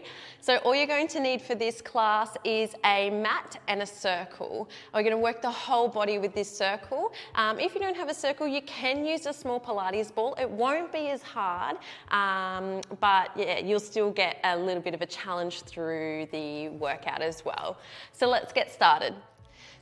3. So all you're going to need for this class is a mat and a circle. We're going to work the whole body with this circle. If you don't have a circle, you can use a small Pilates ball. It won't be as hard, but yeah, you'll still get a little bit of a challenge through the workout as well. So let's get started.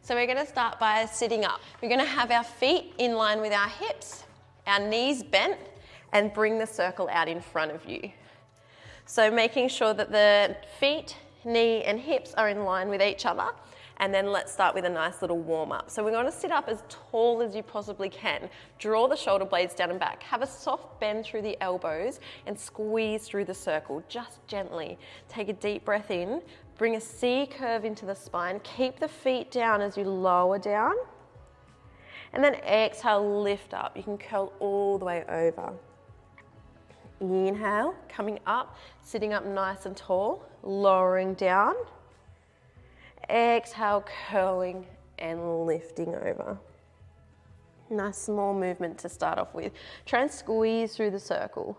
So we're going to start by sitting up. We're going to have our feet in line with our hips, our knees bent, and bring the circle out in front of you. So making sure that the feet, knee and hips are in line with each other. And then let's start with a nice little warm up. So we're going to sit up as tall as you possibly can. Draw the shoulder blades down and back. Have a soft bend through the elbows and squeeze through the circle, just gently. Take a deep breath in. Bring a C curve into the spine. Keep the feet down as you lower down. And then exhale, lift up. You can curl all the way over. Inhale, coming up, sitting up nice and tall, lowering down. Exhale, curling and lifting over. Nice small movement to start off with. Try and squeeze through the circle.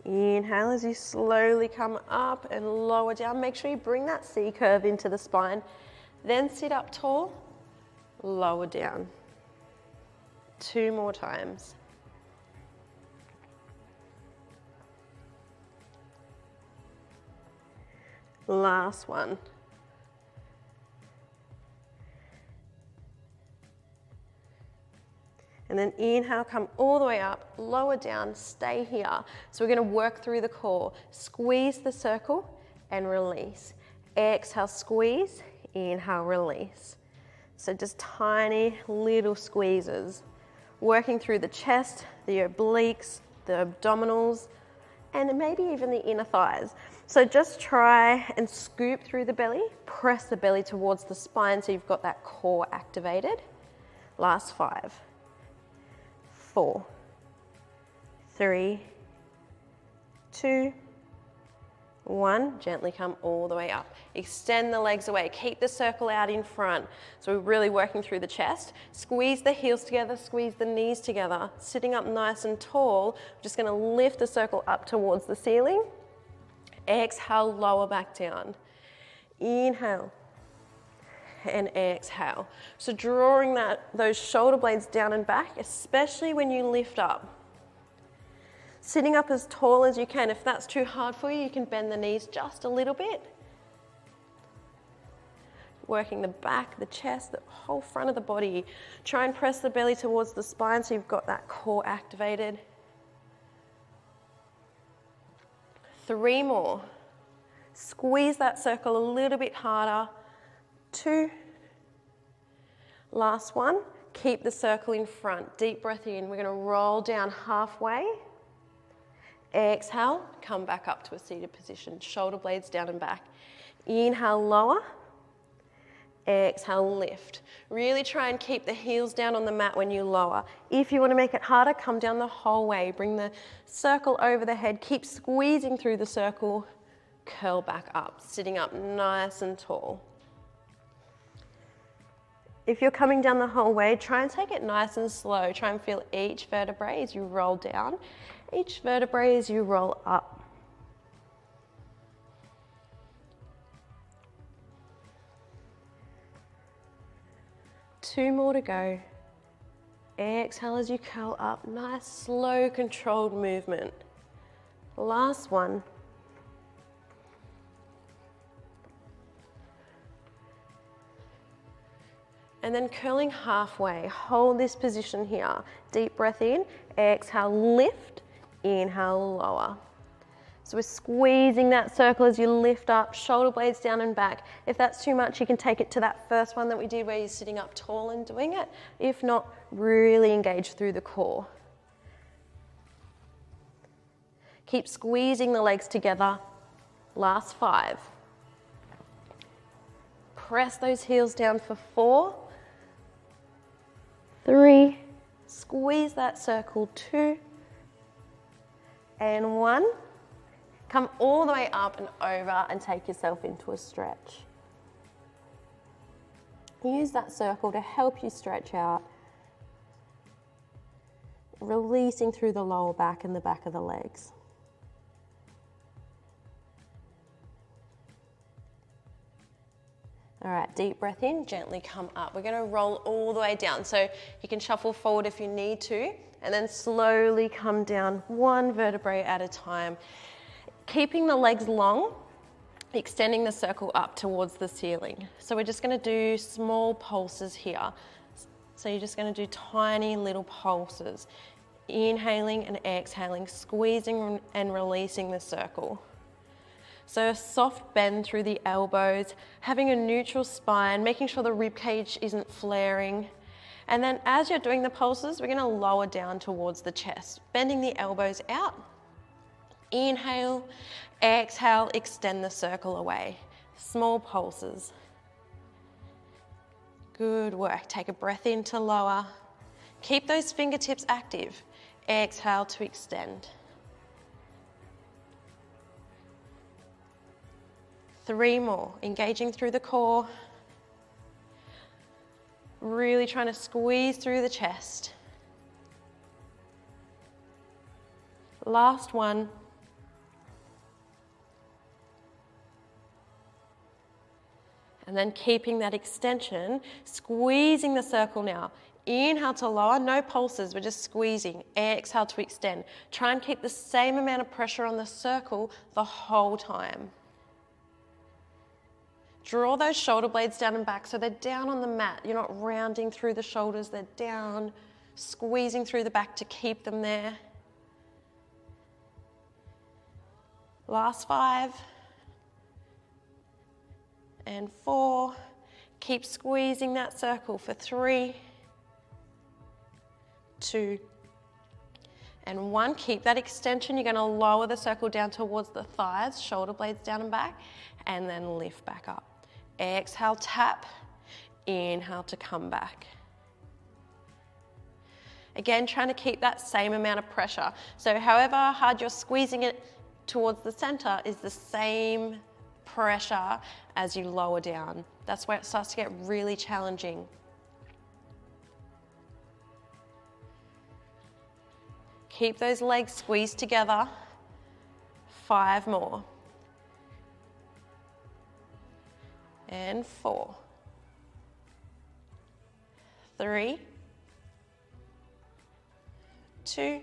Inhale as you slowly come up and lower down. Make sure you bring that C curve into the spine. Then sit up tall, lower down. 2 more times. Last one. And then inhale, come all the way up, lower down, stay here. So we're going to work through the core. Squeeze the circle and release. Exhale, squeeze, inhale, release. So just tiny little squeezes. Working through the chest, the obliques, the abdominals, and maybe even the inner thighs. So just try and scoop through the belly, press the belly towards the spine so you've got that core activated. Last 5, 4, 3, 2, 1, gently come all the way up. Extend the legs away, keep the circle out in front. So we're really working through the chest. Squeeze the heels together, squeeze the knees together. Sitting up nice and tall, we're just gonna lift the circle up towards the ceiling. Exhale, lower back down. Inhale and exhale. So drawing those shoulder blades down and back, especially when you lift up. Sitting up as tall as you can. If that's too hard for you, you can bend the knees just a little bit. Working the back, the chest, the whole front of the body. Try and press the belly towards the spine so you've got that core activated. 3 more. Squeeze that circle a little bit harder. 2. Last one. Keep the circle in front. Deep breath in. We're going to roll down halfway. Exhale, come back up to a seated position. Shoulder blades down and back. Inhale, lower. Exhale, lift. Really try and keep the heels down on the mat when you lower. If you want to make it harder, come down the whole way. Bring the circle over the head. Keep squeezing through the circle. Curl back up, sitting up nice and tall. If you're coming down the whole way, try and take it nice and slow. Try and feel each vertebrae as you roll down. Each vertebrae as you roll up. Two more to go. Exhale as you curl up. Nice, slow, controlled movement. Last one. And then curling halfway. Hold this position here. Deep breath in. Exhale, lift. Inhale, lower. So we're squeezing that circle as you lift up, shoulder blades down and back. If that's too much, you can take it to that first one that we did where you're sitting up tall and doing it. If not, really engage through the core. Keep squeezing the legs together. Last 5. Press those heels down for 4, 3, squeeze that circle, 2, and 1. Come all the way up and over and take yourself into a stretch. Use that circle to help you stretch out. releasing through the lower back and the back of the legs. All right, deep breath in, gently come up. We're gonna roll all the way down. So you can shuffle forward if you need to, and then slowly come down one vertebrae at a time. Keeping the legs long, extending the circle up towards the ceiling. So we're just gonna do small pulses here. So you're just gonna do tiny little pulses. Inhaling and exhaling, squeezing and releasing the circle. So a soft bend through the elbows, having a neutral spine, making sure the rib cage isn't flaring. And then as you're doing the pulses, we're gonna lower down towards the chest, bending the elbows out. Inhale, exhale, extend the circle away. Small pulses. Good work. Take a breath in to lower. Keep those fingertips active. Exhale to extend. 3 more, engaging through the core. Really trying to squeeze through the chest. Last one. And then keeping that extension, squeezing the circle now. Inhale to lower, no pulses, we're just squeezing. Exhale to extend. Try and keep the same amount of pressure on the circle the whole time. Draw those shoulder blades down and back so they're down on the mat. You're not rounding through the shoulders, they're down, squeezing through the back to keep them there. Last 5. And 4. Keep squeezing that circle for 3, 2, and 1. Keep that extension. You're going to lower the circle down towards the thighs, shoulder blades down and back, and then lift back up. Exhale, tap. Inhale to come back. Again, trying to keep that same amount of pressure. So however hard you're squeezing it towards the center is the same pressure as you lower down. That's where it starts to get really challenging. Keep those legs squeezed together. 5 more. And 4. 3. 2.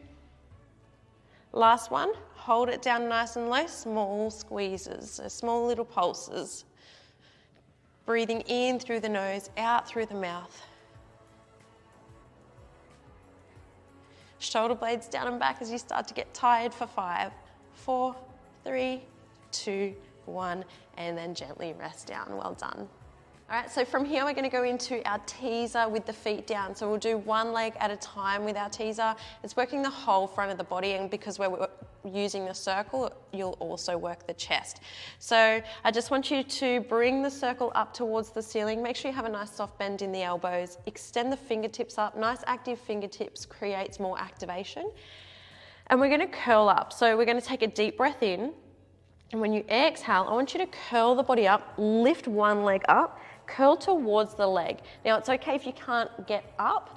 Last one. Hold it down nice and low. Small squeezes, so small little pulses. Breathing in through the nose, out through the mouth. Shoulder blades down and back as you start to get tired for 5, 4, 3, 2, 1, and then gently rest down. Well done. All right, so from here we're going to go into our teaser with the feet down. So we'll do one leg at a time with our teaser. It's working the whole front of the body, and because we're using the circle, you'll also work the chest. So I just want you to bring the circle up towards the ceiling. Make sure you have a nice soft bend in the elbows. Extend the fingertips up. Nice active fingertips creates more activation. And we're going to curl up. So we're going to take a deep breath in. And when you exhale, I want you to curl the body up, lift one leg up, curl towards the leg. Now it's okay if you can't get up.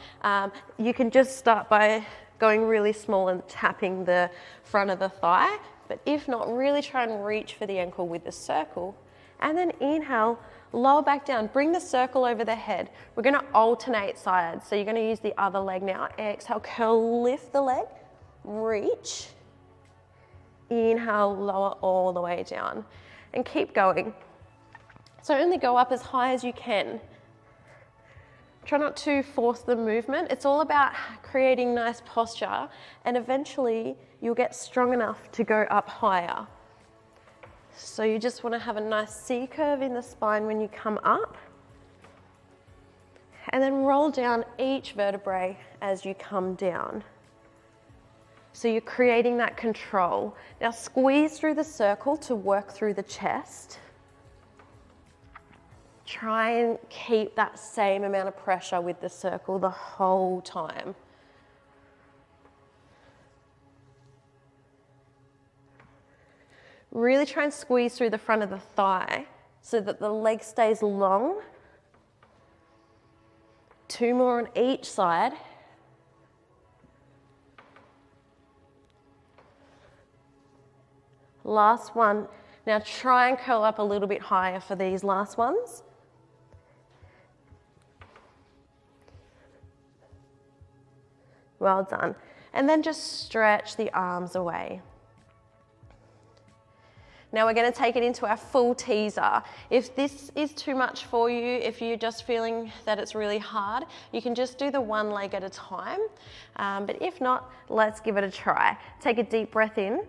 You can just start by going really small and tapping the front of the thigh. But if not, really try and reach for the ankle with the circle. And then inhale, lower back down. Bring the circle over the head. We're going to alternate sides. So you're going to use the other leg now. Exhale, curl, lift the leg, reach. Inhale, lower all the way down. And keep going. So only go up as high as you can. Try not to force the movement. It's all about creating nice posture, and eventually you'll get strong enough to go up higher. So you just want to have a nice C curve in the spine when you come up, and then roll down each vertebrae as you come down. So you're creating that control. Now squeeze through the circle to work through the chest. Try and keep that same amount of pressure with the circle the whole time. Really try and squeeze through the front of the thigh so that the leg stays long. 2 more on each side. Last one. Now try and curl up a little bit higher for these last ones. Well done. And then just stretch the arms away. Now we're going to take it into our full teaser. If this is too much for you, if you're just feeling that it's really hard, you can just do the one leg at a time. But if not, let's give it a try. Take a deep breath in.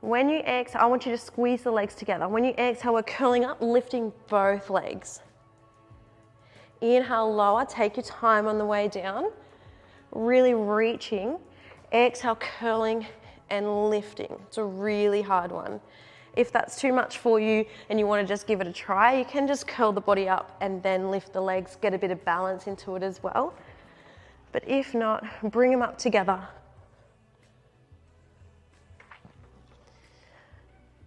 When you exhale, I want you to squeeze the legs together. When you exhale, we're curling up, lifting both legs. Inhale, lower, take your time on the way down. Really reaching. Exhale, curling and lifting. It's a really hard one. If that's too much for you and you want to just give it a try, you can just curl the body up and then lift the legs, get a bit of balance into it as well. But if not, bring them up together.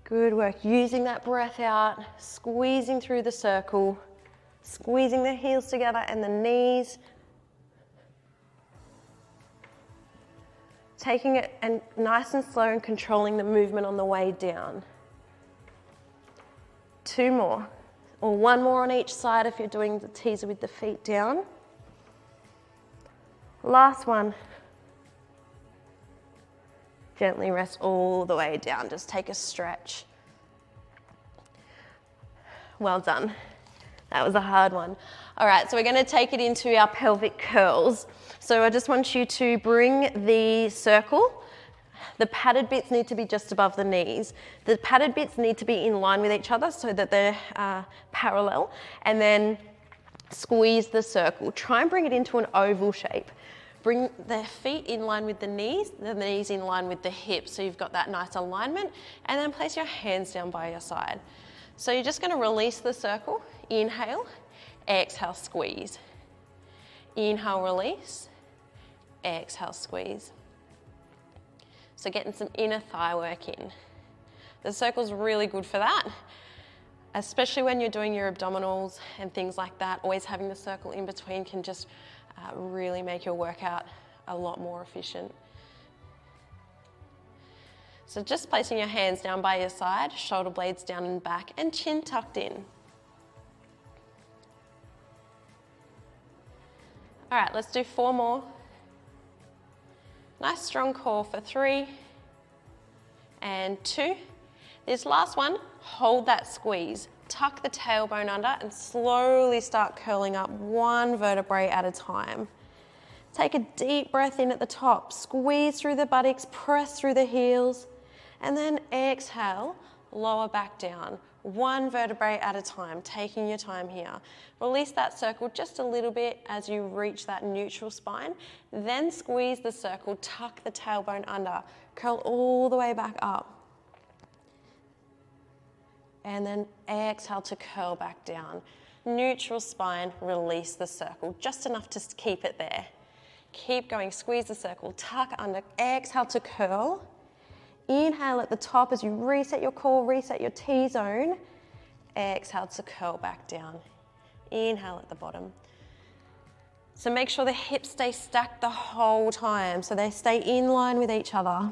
Good work. Using that breath out, squeezing through the circle, squeezing the heels together and the knees. Taking it and nice and slow and controlling the movement on the way down. 2 more, or 1 more on each side if you're doing the teaser with the feet down. Last one. Gently rest all the way down, just take a stretch. Well done. That was a hard one. All right, so we're going to take it into our pelvic curls. So I just want you to bring the circle. The padded bits need to be just above the knees. The padded bits need to be in line with each other so that they're parallel. And then squeeze the circle. Try and bring it into an oval shape. Bring the feet in line with the knees in line with the hips, so you've got that nice alignment. And then place your hands down by your side. So you're just going to release the circle. Inhale, exhale, squeeze. Inhale, release. Exhale, squeeze. So getting some inner thigh work in. The circle's really good for that, especially when you're doing your abdominals and things like that. Always having the circle in between can just really make your workout a lot more efficient. So just placing your hands down by your side, shoulder blades down and back, and chin tucked in. All right, let's do 4 more. Nice strong core for 3 and 2. This last one, hold that squeeze. Tuck the tailbone under and slowly start curling up 1 vertebrae at a time. Take a deep breath in at the top, squeeze through the buttocks, press through the heels, and then exhale, lower back down. 1 vertebrae at a time, taking your time here. Release that circle just a little bit as you reach that neutral spine. Then squeeze the circle, tuck the tailbone under, curl all the way back up. And then exhale to curl back down. Neutral spine, release the circle, just enough to keep it there. Keep going, squeeze the circle, tuck under, exhale to curl. Inhale at the top as you reset your core, reset your T-zone. Exhale to curl back down. Inhale at the bottom. So make sure the hips stay stacked the whole time, so they stay in line with each other.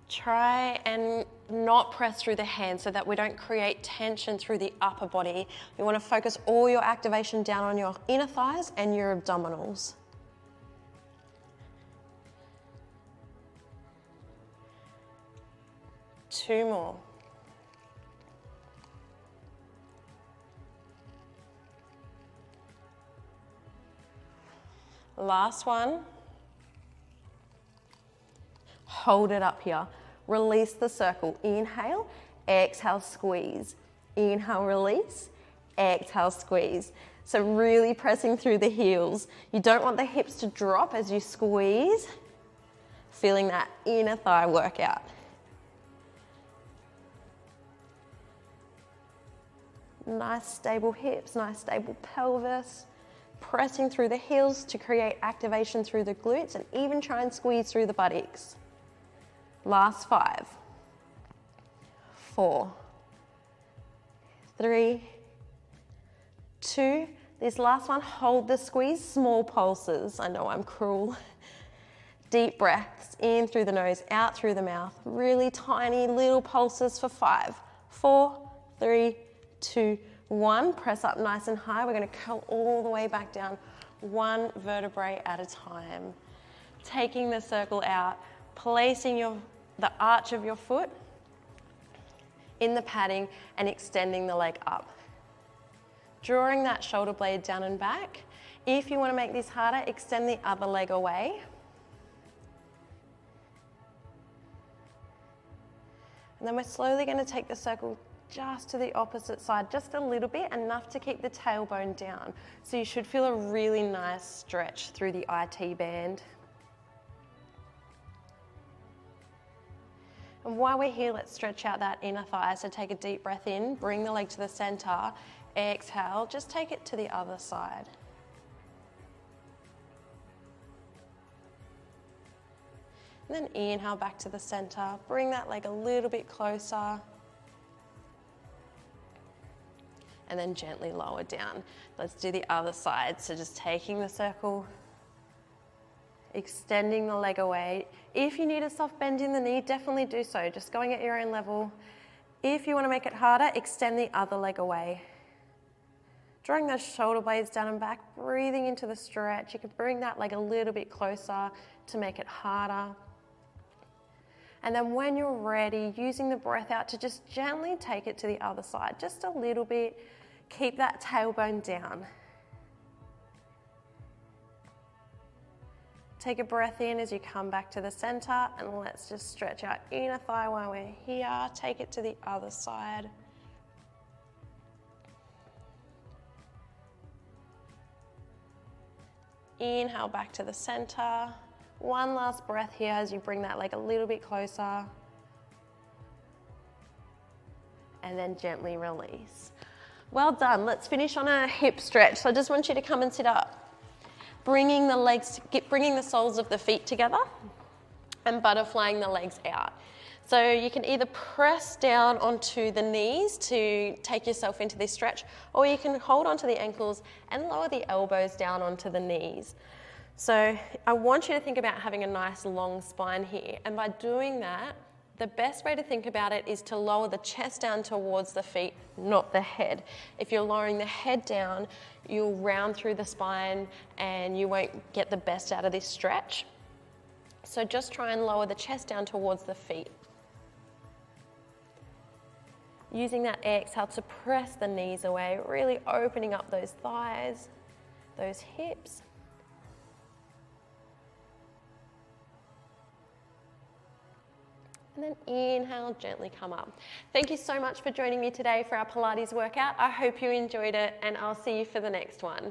Try and not press through the hands so that we don't create tension through the upper body. You want to focus all your activation down on your inner thighs and your abdominals. Two more. Last one. Hold it up here. Release the circle. Inhale, exhale, squeeze. Inhale, release, exhale, squeeze. So really pressing through the heels. You don't want the hips to drop as you squeeze. Feeling that inner thigh workout. Nice stable hips, nice stable pelvis. Pressing through the heels to create activation through the glutes and even try and squeeze through the buttocks. Last 5, 4, 3, 2. This last one, hold the squeeze, small pulses. I know I'm cruel. Deep breaths in through the nose, out through the mouth. Really tiny little pulses for 5, 4, 3, 2, 1. Press up nice and high. We're going to curl all the way back down, one vertebrae at a time. Taking the circle out, placing the arch of your foot in the padding and extending the leg up. Drawing that shoulder blade down and back. If you want to make this harder, extend the other leg away. And then we're slowly going to take the circle just to the opposite side, just a little bit, enough to keep the tailbone down. So you should feel a really nice stretch through the IT band. And while we're here, let's stretch out that inner thigh. So take a deep breath in, bring the leg to the center, exhale, just take it to the other side. And then inhale back to the center, bring that leg a little bit closer. And then gently lower down. Let's do the other side. So just taking the circle, extending the leg away. If you need a soft bend in the knee, definitely do so. Just going at your own level. If you want to make it harder, extend the other leg away. Drawing those shoulder blades down and back, breathing into the stretch. You can bring that leg a little bit closer to make it harder. And then when you're ready, using the breath out to just gently take it to the other side, just a little bit. Keep that tailbone down. Take a breath in as you come back to the center, and let's just stretch our inner thigh while we're here. Take it to the other side. Inhale back to the center. One last breath here as you bring that leg a little bit closer. And then gently release. Well done. Let's finish on a hip stretch. So I just want you to come and sit up. Bringing the soles of the feet together and butterflying the legs out. So you can either press down onto the knees to take yourself into this stretch, or you can hold onto the ankles and lower the elbows down onto the knees. So I want you to think about having a nice long spine here. And by doing that, the best way to think about it is to lower the chest down towards the feet, not the head. If you're lowering the head down, you'll round through the spine and you won't get the best out of this stretch. So just try and lower the chest down towards the feet. Using that exhale to press the knees away, really opening up those thighs, those hips. And then inhale, gently come up. Thank you so much for joining me today for our Pilates workout. I hope you enjoyed it, and I'll see you for the next one.